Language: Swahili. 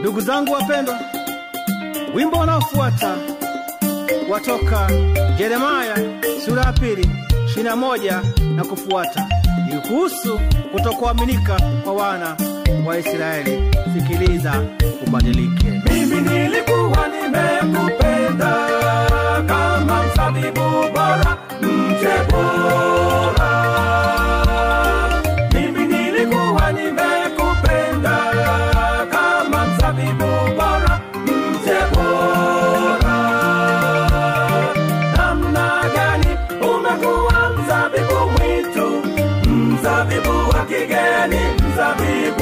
Ndugu zangu wapendwa, wimbo unaofuata watoka Yeremia sura ya 2:21 na kufuata. Ni kuhusu kutokuaminika kwa wana wa Israeli. Sikiliza ubadilike. Mimi nilikuwa nimekupenda kama mzabibu bora, mche bora. Mimi nilikuwa nimekupenda kama mzabibu bora, mche bora. Namna gani umekuwa mzabibu mwitu, mzabibu wa kigeni, mzabibu